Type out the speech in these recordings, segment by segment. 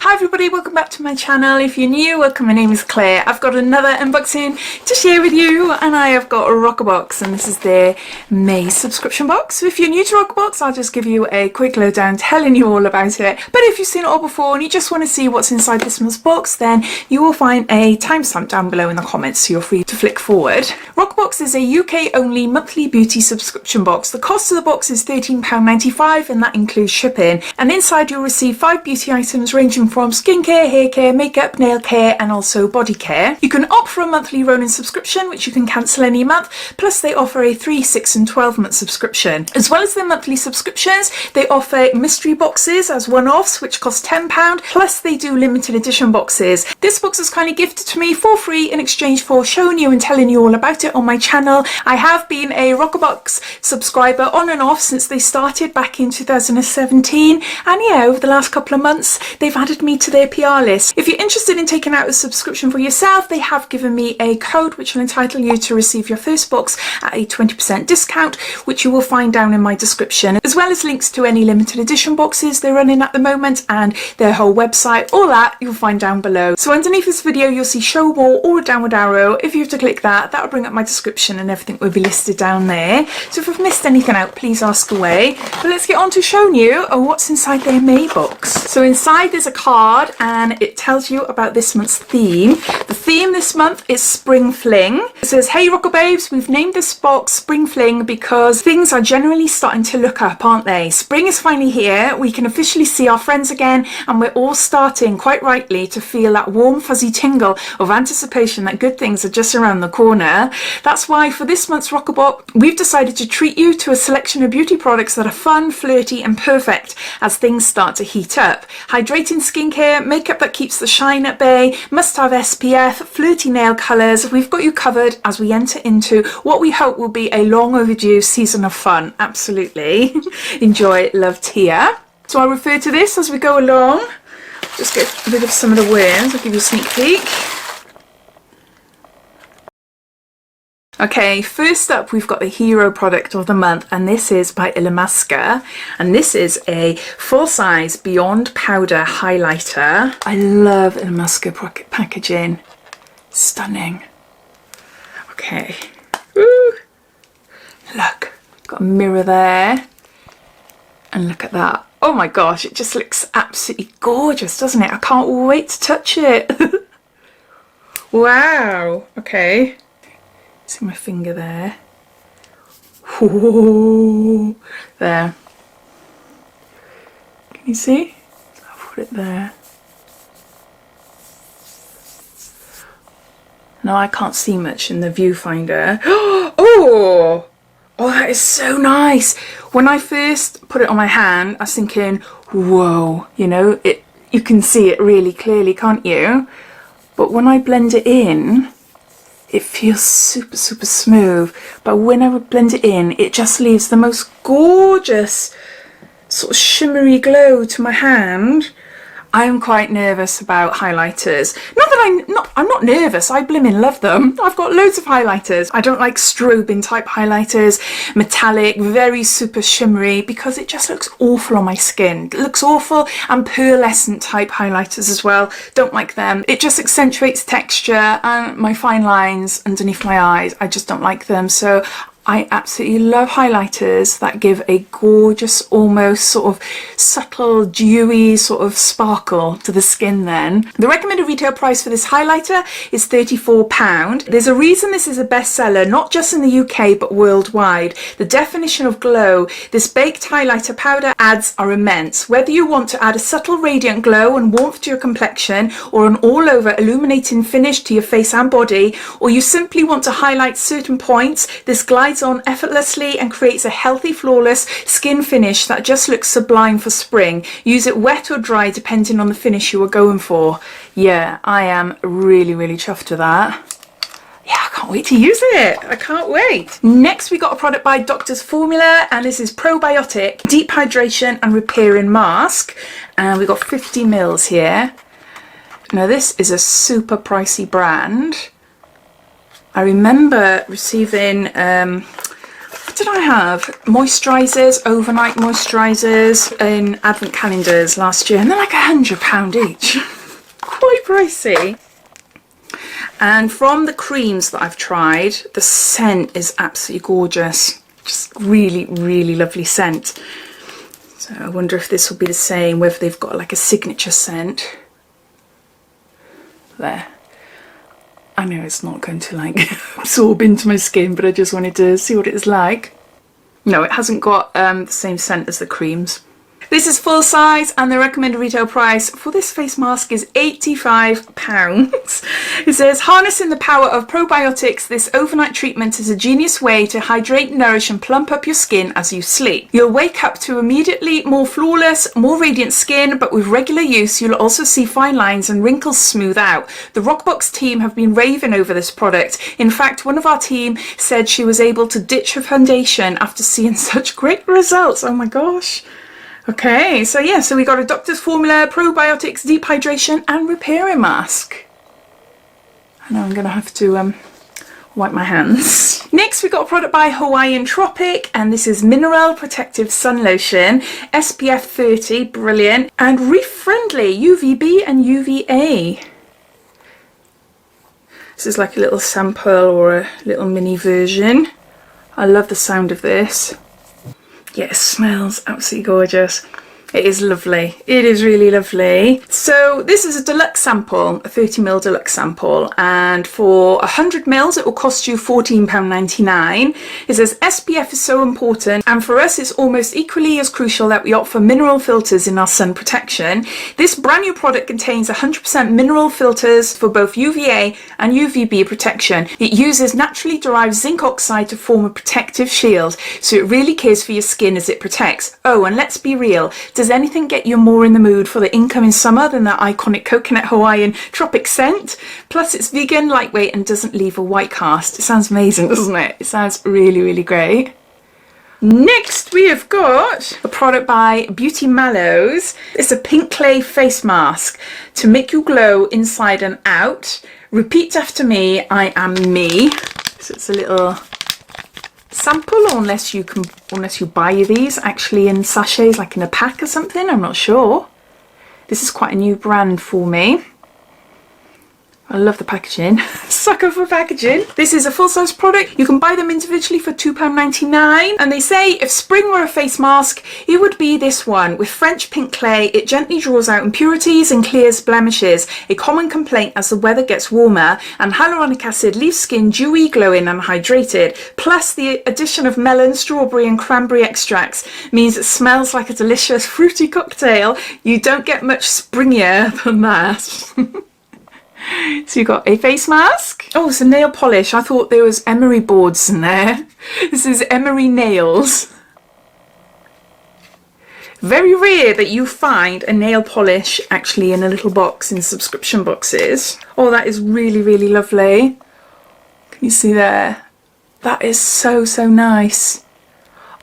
Hi everybody, welcome back to my channel. If you're new, welcome, my name is Claire. I've got another unboxing to share with you, and I have got a Roccabox, and this is their May subscription box. So if you're new to Roccabox, I'll just give you a quick lowdown telling you all about it. But if you've seen it all before and you just want to see what's inside this month's box, then you will find a timestamp down below in the comments, so you're free to flick forward. Roccabox is a UK only monthly beauty subscription box. The cost of the box is £13.95 and that includes shipping, and inside you'll receive 5 beauty items ranging from skincare, hair care, makeup, nail care and also body care. You can opt for a monthly rolling subscription which you can cancel any month, plus they offer a 3, 6 and 12 month subscription. As well as their monthly subscriptions, they offer mystery boxes as one-offs which cost £10, plus they do limited edition boxes. This box was kindly gifted to me for free in exchange for showing you and telling you all about it on my channel. I have been a Roccabox subscriber on and off since they started back in 2017, and yeah, over the last couple of months they've added me to their PR list. If you're interested in taking out a subscription for yourself, they have given me a code which will entitle you to receive your first box at a 20% discount, which you will find down in my description, as well as links to any limited edition boxes they're running at the moment and their whole website. All that you'll find down below. So underneath this video you'll see show more or a downward arrow. If you have to click that, that'll bring up my description and everything will be listed down there. So if I've missed anything out, please ask away. But let's get on to showing you what's inside their May box. So inside there's a card and it tells you about this month's theme. The theme this month is Spring Fling. It says, "Hey Roccababes, we've named this box Spring Fling because things are generally starting to look up, aren't they? Spring is finally here, we can officially see our friends again, and we're all starting, quite rightly, to feel that warm fuzzy tingle of anticipation that good things are just around the corner. That's why for this month's Roccabox, we've decided to treat you to a selection of beauty products that are fun, flirty and perfect as things start to heat up. Hydrating skincare, makeup that keeps the shine at bay, must-have SPF, flirty nail colours. We've got you covered as we enter into what we hope will be a long overdue season of fun." Absolutely. Enjoy, love, Tia. So I'll refer to this as we go along. Just get rid of some of the worms. I'll give you a sneak peek. Okay, first up we've got the hero product of the month, and this is by Illamasqua, and this is a full-size Beyond Powder highlighter. I love Illamasqua packaging. Stunning. Okay. Woo. Look, got a mirror there. And look at that. Oh my gosh, it just looks absolutely gorgeous, doesn't it? I can't wait to touch it. Wow. Okay. See my finger there. Whoa. There. Can you see? I'll put it there. No, I can't see much in the viewfinder. Oh! Oh, that is so nice. When I first put it on my hand, I was thinking, whoa, you know, you can see it really clearly, can't you? But when I blend it in, it feels super, super smooth. But when I would blend it in, it just leaves the most gorgeous sort of shimmery glow to my hand. I'm quite nervous about highlighters. Not that I'm not nervous, I blimmin' love them. I've got loads of highlighters. I don't like strobing type highlighters, metallic, very super shimmery, because it just looks awful on my skin. It looks awful, and pearlescent type highlighters as well. Don't like them. It just accentuates texture and my fine lines underneath my eyes. I just don't like them. So I absolutely love highlighters that give a gorgeous, almost sort of subtle, dewy sort of sparkle to the skin then. The recommended retail price for this highlighter is £34. There's a reason this is a bestseller, not just in the UK but worldwide. The definition of glow this baked highlighter powder adds are immense. Whether you want to add a subtle radiant glow and warmth to your complexion, or an all-over illuminating finish to your face and body, or you simply want to highlight certain points, this glides on effortlessly and creates a healthy, flawless skin finish that just looks sublime for spring. Use it wet or dry depending on the finish you are going for. Yeah, I am really, really chuffed with that. Yeah, I can't wait to use it. I can't wait. Next we got a product by Doctor's Formula, and this is Probiotic Deep Hydration and Repairing Mask, and we've got 50 mils here. Now this is a super pricey brand. I remember receiving did I have? Moisturisers, overnight moisturisers in advent calendars last year, and they're like £100 each. Quite pricey. And from the creams that I've tried, the scent is absolutely gorgeous. Just really, really lovely scent. So I wonder if this will be the same, whether they've got like a signature scent. There. I know it's not going to like absorb into my skin, but I just wanted to see what it's like. No, it hasn't got the same scent as the creams. This is full size, and the recommended retail price for this face mask is £85. It says, harnessing the power of probiotics, this overnight treatment is a genius way to hydrate, nourish and plump up your skin as you sleep. You'll wake up to immediately more flawless, more radiant skin, but with regular use you'll also see fine lines and wrinkles smooth out. The Roccabox team have been raving over this product. In fact, one of our team said she was able to ditch her foundation after seeing such great results. Oh my gosh. Okay, so yeah, so we got a doctor's formula, probiotics, deep hydration and repairing mask. I know I'm going to have to wipe my hands. Next we got a product by Hawaiian Tropic, and this is Mineral Protective Sun Lotion, SPF 30, brilliant, and reef friendly, UVB and UVA. This is like a little sample or a little mini version. I love the sound of this. Yeah, it smells absolutely gorgeous. It is lovely. It is really lovely. So this is a deluxe sample, a 30ml deluxe sample, and for 100ml it will cost you £14.99. It says SPF is so important, and for us it's almost equally as crucial that we opt for mineral filters in our sun protection. This brand new product contains 100% mineral filters for both UVA and UVB protection. It uses naturally derived zinc oxide to form a protective shield, so it really cares for your skin as it protects. Oh, and let's be real, does anything get you more in the mood for the incoming summer than that iconic coconut Hawaiian tropic scent? Plus it's vegan, lightweight and doesn't leave a white cast. It sounds amazing, doesn't it? It sounds really, really great. Next we have got a product by Beauty Mallows. It's a pink clay face mask to make you glow inside and out. Repeat after me, I am me. So it's a little sample, or unless you buy these actually in sachets, like in a pack or something, I'm not sure. This is quite a new brand for me. I love the packaging. Sucker for packaging. This is a full-size product. You can buy them individually for £2.99, and they say if spring were a face mask, it would be this one. With French pink clay, it gently draws out impurities and clears blemishes, a common complaint as the weather gets warmer, and hyaluronic acid leaves skin dewy, glowing and hydrated. Plus the addition of melon, strawberry and cranberry extracts means it smells like a delicious fruity cocktail. You don't get much springier than that. So you got a face mask. Oh, it's a nail polish. I thought there was emery boards in there. This is emery nails. Very rare that you find a nail polish actually in a little box in subscription boxes. Oh, that is really, really lovely. Can you see there? That is so, so nice.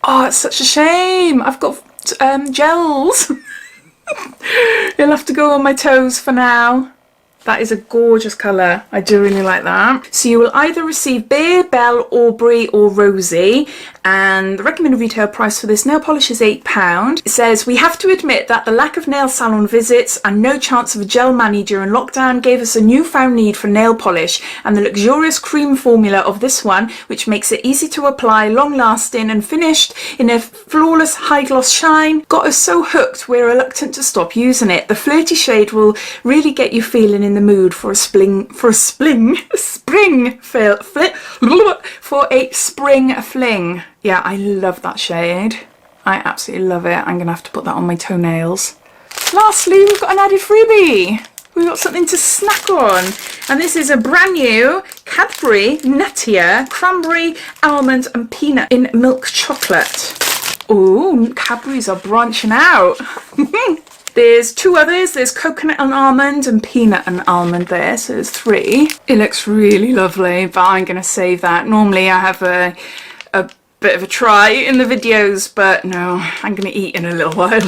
Oh, it's such a shame. I've got gels. You'll have to go on my toes for now. That is a gorgeous colour. I do really like that. So you will either receive Bare, Belle, Aubrey or Rosie, and the recommended retail price for this nail polish is £8. It says, we have to admit that the lack of nail salon visits and no chance of a gel mani during lockdown gave us a newfound need for nail polish, and the luxurious cream formula of this one, which makes it easy to apply, long lasting and finished in a flawless high gloss shine, got us so hooked we're reluctant to stop using it. The flirty shade will really get you feeling in the mood for a spring fling. Yeah, I love that shade. I absolutely love it. I'm gonna have to put that on my toenails. Lastly, we've got an added freebie. We've got something to snack on, and this is a brand new Cadbury Nuttier Cranberry, Almond and Peanut in Milk Chocolate. Oh, Cadbury's are branching out. There's two others. There's coconut and almond and peanut and almond there, so there's three. It looks really lovely, but I'm going to save that. Normally I have a bit of a try in the videos, but no, I'm going to eat in a little while.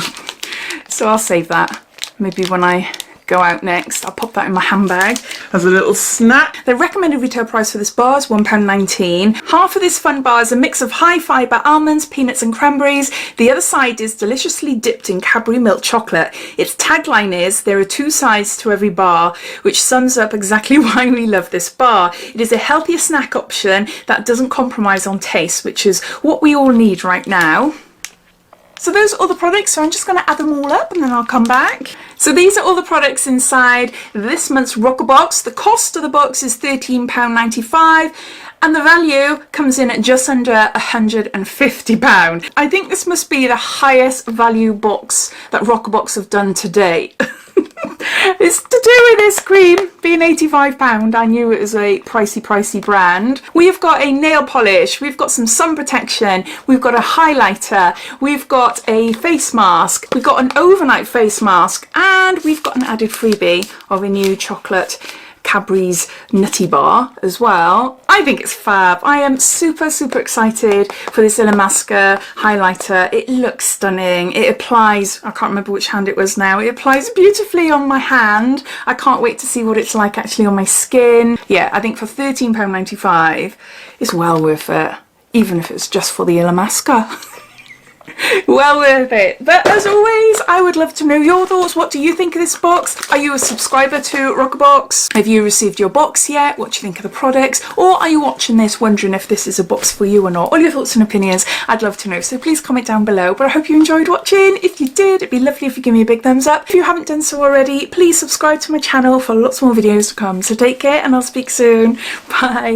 So I'll save that. Maybe when I go out next. I'll pop that in my handbag as a little snack. The recommended retail price for this bar is £1.19. Half of this fun bar is a mix of high fibre almonds, peanuts and cranberries. The other side is deliciously dipped in Cadbury milk chocolate. Its tagline is, there are 2 sides to every bar, which sums up exactly why we love this bar. It is a healthier snack option that doesn't compromise on taste, which is what we all need right now. So those are all the products, so I'm just going to add them all up and then I'll come back. So these are all the products inside this month's Roccabox. The cost of the box is £13.95 and the value comes in at just under £150. I think this must be the highest value box that Roccabox have done to date. It's to do with this cream being £85. I knew it was a pricey brand. We've got a nail polish, we've got some sun protection, we've got a highlighter, we've got a face mask, we've got an overnight face mask, and we've got an added freebie of a new chocolate Cadbury's Nutty Bar as well. I think it's fab. I am super excited for this Illamasqua highlighter. It looks stunning. It applies, I can't remember which hand it was now, it applies beautifully on my hand. I can't wait to see what it's like actually on my skin. Yeah, I think for £13.95 it's well worth it, even if it's just for the Illamasqua. Well worth it. But as always, I would love to know your thoughts. What do you think of this box? Are you a subscriber to Roccabox? Have you received your box yet? What do you think of the products? Or are you watching this wondering if this is a box for you or not? All your thoughts and opinions, I'd love to know. So please comment down below. But I hope you enjoyed watching. If you did, it'd be lovely if you give me a big thumbs up. If you haven't done so already, please subscribe to my channel for lots more videos to come. So take care and I'll speak soon. Bye.